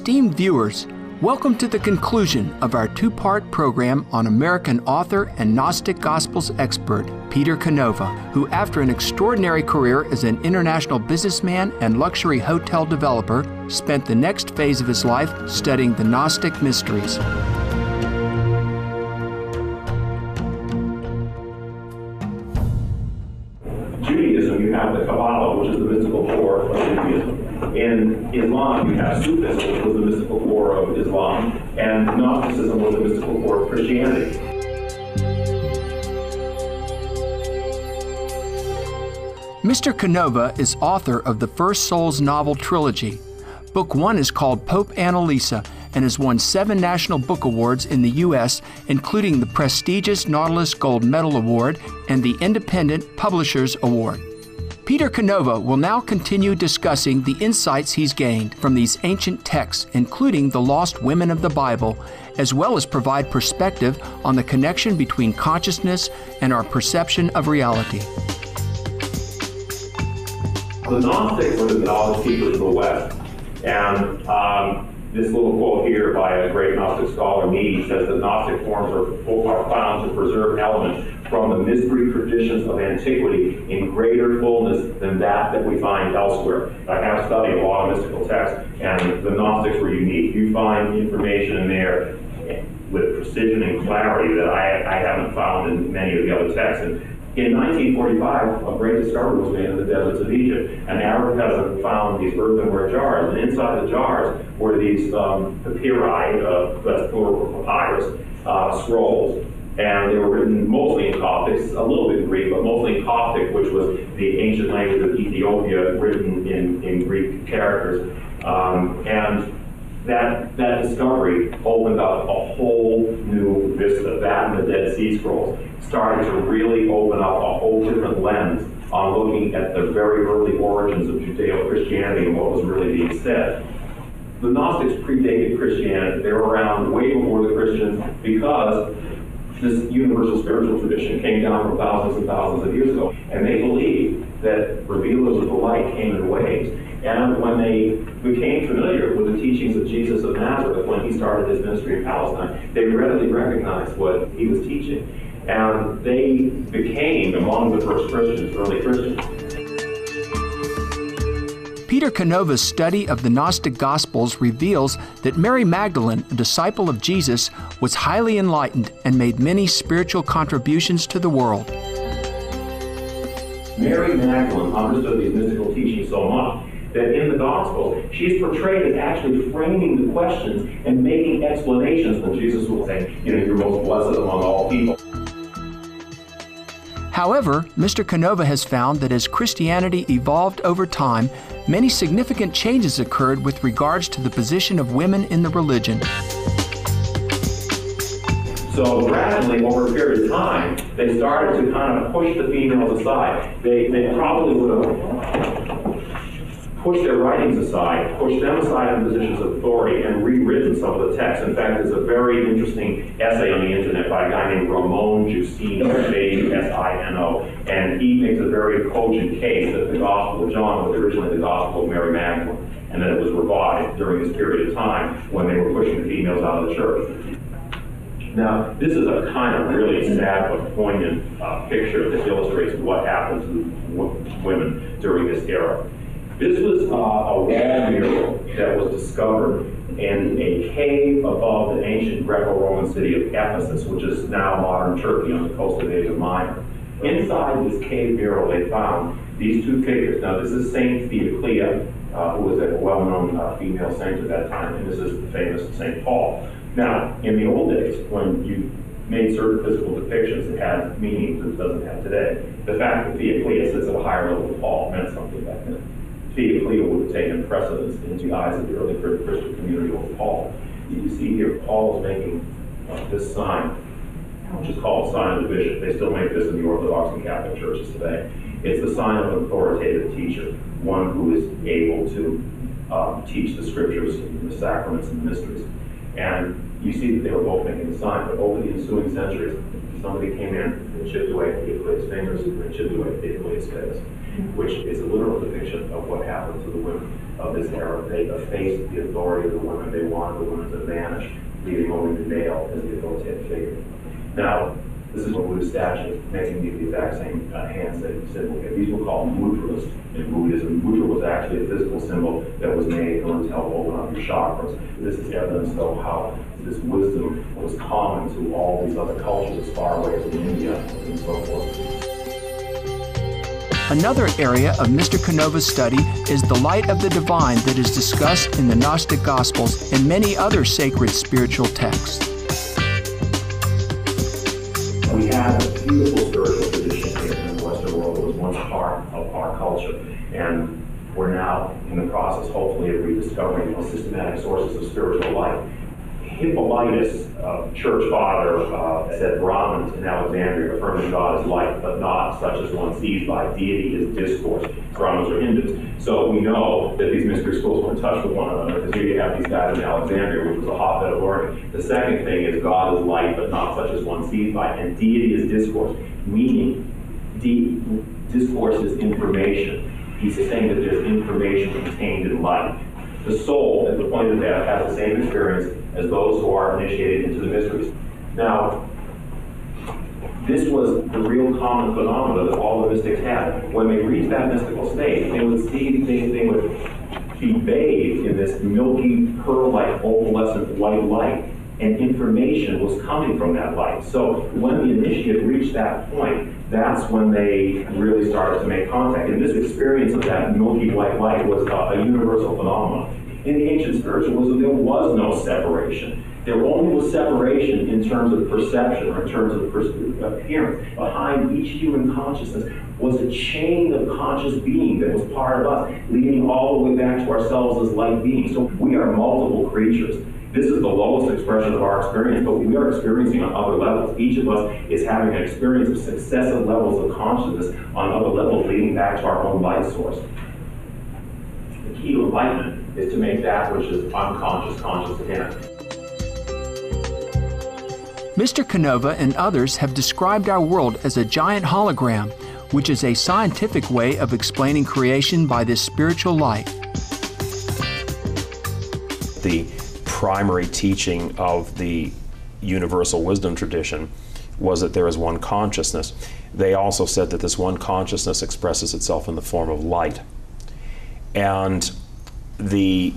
Esteemed viewers, welcome to the conclusion of our two-part program on American author and Gnostic Gospels expert, Peter Canova, who after an extraordinary career as an international businessman and luxury hotel developer, spent the next phase of his life studying the Gnostic mysteries. Judaism, you have the Kabbalah, which is the mystical core of Judaism. In Islam, you have Sufism, which was the mystical core of Islam, and Gnosticism was the mystical core of Christianity. Mr. Canova is author of the First Souls novel trilogy. Book 1 is called Pope Annalisa and has won 7 National Book Awards in the U.S., including the prestigious Nautilus Gold Medal Award and the Independent Publishers Award. Peter Canova will now continue discussing the insights he's gained from these ancient texts, including the lost women of the Bible, as well as provide perspective on the connection between consciousness and our perception of reality. The Gnostics were the knowledge keepers of the West, and this little quote here by a great Gnostic scholar, Mead, says that Gnostic forms are found to preserve elements from the mystery traditions of antiquity in greater fullness than that we find elsewhere. I have studied a lot of mystical texts, and the Gnostics were unique. You find information in there with precision and clarity that I haven't found in many of the other texts. And in 1945, a great discovery was made in the deserts of Egypt. An Arab peasant found these earthenware jars, and inside the jars were these papyri, that's plural for papyrus, scrolls. And they were written mostly in Coptic, a little bit in Greek, but mostly in Coptic, which was the ancient language of Ethiopia, written in Greek characters. And that discovery opened up a whole new vista. That and the Dead Sea Scrolls started to really open up a whole different lens on looking at the very early origins of Judeo-Christianity and what was really being said. The Gnostics predated Christianity. They were around way before the Christians because this universal spiritual tradition came down from thousands and thousands of years ago. And they believed that revealers of the light came in waves. And when they became familiar with the teachings of Jesus of Nazareth when he started his ministry in Palestine, they readily recognized what he was teaching. And they became among the first Christians, early Christians. Peter Canova's study of the Gnostic Gospels reveals that Mary Magdalene, a disciple of Jesus, was highly enlightened and made many spiritual contributions to the world. Mary Magdalene understood these mystical teachings so much that in the Gospels, she's portrayed as actually framing the questions and making explanations when Jesus will say, you're most blessed among all people. However, Mr. Canova has found that as Christianity evolved over time, many significant changes occurred with regards to the position of women in the religion. So gradually, over a period of time, they started to kind of push the females aside. They probably would have pushed their writings aside, pushed them aside in positions of authority, and rewritten some of the texts. In fact, there's a very interesting essay on the internet by a guy named Ramon Jusino, J-U-S-I-N-O, and he makes a very cogent case that the Gospel of John was originally the Gospel of Mary Magdalene, and that it was revived during this period of time when they were pushing the females out of the church. Now, this is a kind of really sad but poignant picture that illustrates what happened to women during this era. This was a wall mural that was discovered in a cave above the ancient Greco-Roman city of Ephesus, which is now modern Turkey on the coast of Asia Minor. Inside this cave mural, they found these two figures. Now, this is Saint Theoclia, who was a well-known female saint at that time, and this is the famous Saint Paul. Now, in the old days, when you made certain physical depictions that had meanings that it doesn't have today, the fact that Theoclia sits at a higher level of Paul meant something back then. Theoclia would have taken precedence in the eyes of the early Christian community over Paul. You see here, Paul is making this sign, which is called the sign of the bishop. They still make this in the Orthodox and Catholic churches today. It's the sign of an authoritative teacher, one who is able to teach the scriptures and the sacraments and the mysteries. And you see that they were both making the sign, but over the ensuing centuries, somebody came in and chipped away at the Italy's fingers and chipped away at the Italy's face, which is a literal depiction of what happened to the women of this era. They effaced the authority of the women. They wanted the women to vanish, leaving only the male as the authoritative figure. Now, this is what Buddhist statues, making the exact same hand symbol. These were called mudras in Buddhism. Mudra was actually a physical symbol that was made in order to help open up your chakras. This is evidence, though, how this wisdom was common to all these other cultures as far away as India and so forth. Another area of Mr. Canova's study is the light of the divine that is discussed in the Gnostic Gospels and many other sacred spiritual texts. We have a beautiful spiritual tradition here in the Western world that was once part of our culture, and we're now in the process, hopefully, of rediscovering systematic sources of spiritual life. Hippolytus, church father, said Brahmins in Alexandria affirm that God is light, but not such as one sees by. Deity is discourse. Brahmins are Hindus. So we know that these mystery schools were in touch with one another, because here you have these guys in Alexandria, which was a hotbed of learning. The second thing is God is light, but not such as one sees by. And deity is discourse, meaning discourse is information. He's saying that there's information contained in light. The soul, at the point of death, has the same experience as those who are initiated into the mysteries. Now, this was the real common phenomena that all the mystics had. When they reached that mystical state, they would see things, they would be bathed in this milky, pearl-like, opalescent white light, and information was coming from that light. So when the initiate reached that point, that's when they really started to make contact. And this experience of that milky white light was a universal phenomenon. In the ancient spiritualism, there was no separation. There only was separation in terms of perception, or in terms of appearance. Behind each human consciousness was a chain of conscious being that was part of us, leading all the way back to ourselves as light beings. So we are multiple creatures. This is the lowest expression of our experience, but we are experiencing on other levels. Each of us is having an experience of successive levels of consciousness on other levels, leading back to our own light source. The key to enlightenment is to make that which is unconscious conscious again. Mr. Canova and others have described our world as a giant hologram, which is a scientific way of explaining creation by this spiritual light. The primary teaching of the universal wisdom tradition was that there is one consciousness. They also said that this one consciousness expresses itself in the form of light. And the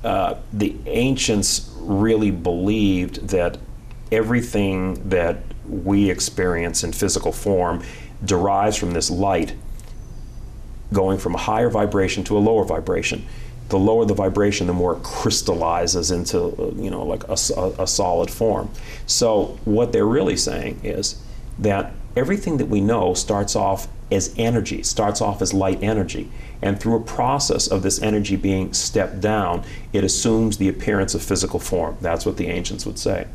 ancients really believed that everything that we experience in physical form derives from this light going from a higher vibration to a lower vibration. The lower the vibration, the more it crystallizes into, like a solid form. So what they're really saying is that everything that we know starts off as energy, starts off as light energy. And through a process of this energy being stepped down, it assumes the appearance of physical form. That's what the ancients would say.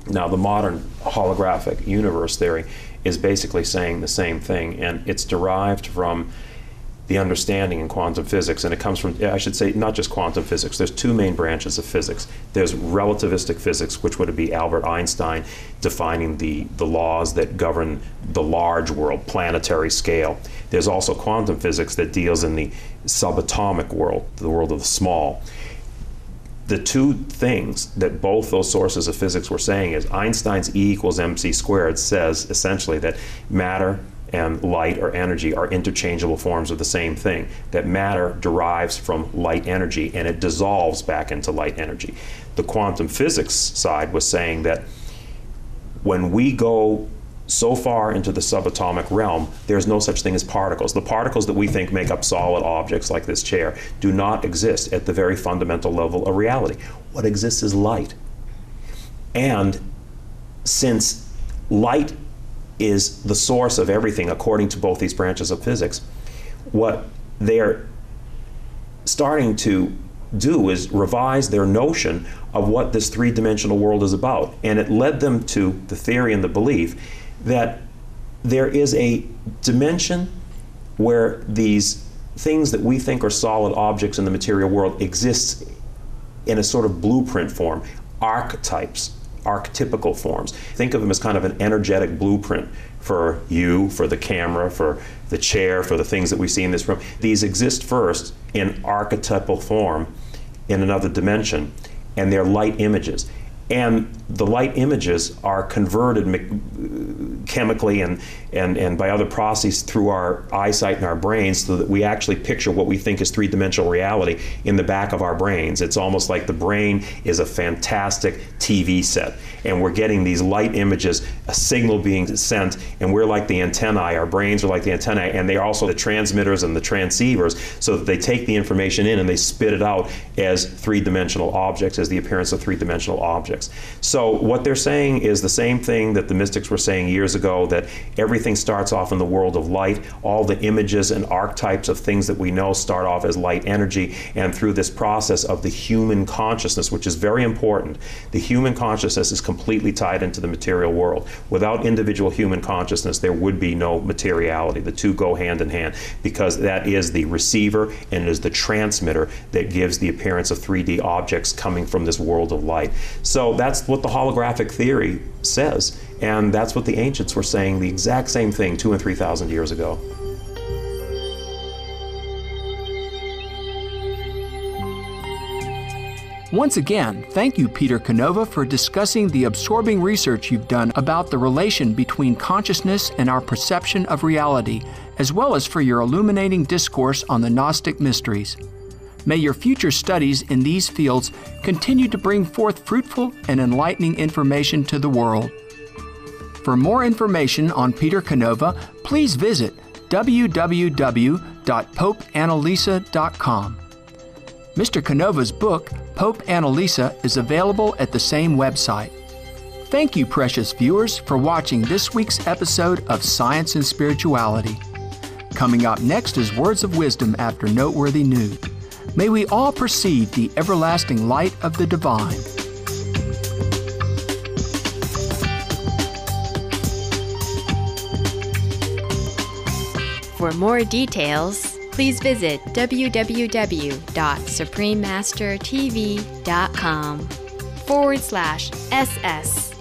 Now, the modern holographic universe theory is basically saying the same thing, and it's derived from the understanding in quantum physics, and it comes from, I should say, not just quantum physics. There's two main branches of physics. There's relativistic physics, which would be Albert Einstein defining the laws that govern the large world, planetary scale. There's also quantum physics that deals in the subatomic world, the world of the small. The two things that both those sources of physics were saying is Einstein's E equals mc squared says essentially that matter and light or energy are interchangeable forms of the same thing, that matter derives from light energy and it dissolves back into light energy. The quantum physics side was saying that when we go so far into the subatomic realm, there's no such thing as particles. The particles that we think make up solid objects like this chair do not exist at the very fundamental level of reality. What exists is light. And since light is the source of everything according to both these branches of physics, what they're starting to do is revise their notion of what this three-dimensional world is about. And it led them to the theory and the belief that there is a dimension where these things that we think are solid objects in the material world exist in a sort of blueprint form, archetypes, archetypical forms. Think of them as kind of an energetic blueprint for you, for the camera, for the chair, for the things that we see in this room. These exist first in archetypal form in another dimension, and they're light images. And the light images are converted chemically and by other processes through our eyesight and our brains, so that we actually picture what we think is three-dimensional reality in the back of our brains. It's almost like the brain is a fantastic TV set, and we're getting these light images, a signal being sent, and we're like the antennae. Our brains are like the antennae, and they're also the transmitters and the transceivers, so that they take the information in and they spit it out as three-dimensional objects, as the appearance of three-dimensional objects. So what they're saying is the same thing that the mystics were saying years ago, that everything starts off in the world of light. All the images and archetypes of things that we know start off as light energy, and through this process of the human consciousness, which is very important, the human consciousness is completely tied into the material world. Without individual human consciousness, there would be no materiality. The two go hand in hand, because that is the receiver and it is the transmitter that gives the appearance of 3D objects coming from this world of light. So that's what the holographic theory says, and that's what the ancients were saying, the exact same thing 2,000 and 3,000 years ago. Once again, thank you, Peter Canova, for discussing the absorbing research you've done about the relation between consciousness and our perception of reality, as well as for your illuminating discourse on the Gnostic mysteries. May your future studies in these fields continue to bring forth fruitful and enlightening information to the world. For more information on Peter Canova, please visit www.popeannalisa.com. Mr. Canova's book, Pope Annalisa, is available at the same website. Thank you, precious viewers, for watching this week's episode of Science and Spirituality. Coming up next is Words of Wisdom after Noteworthy News. May we all perceive the everlasting light of the divine. For more details, please visit www.suprememastertv.com/SS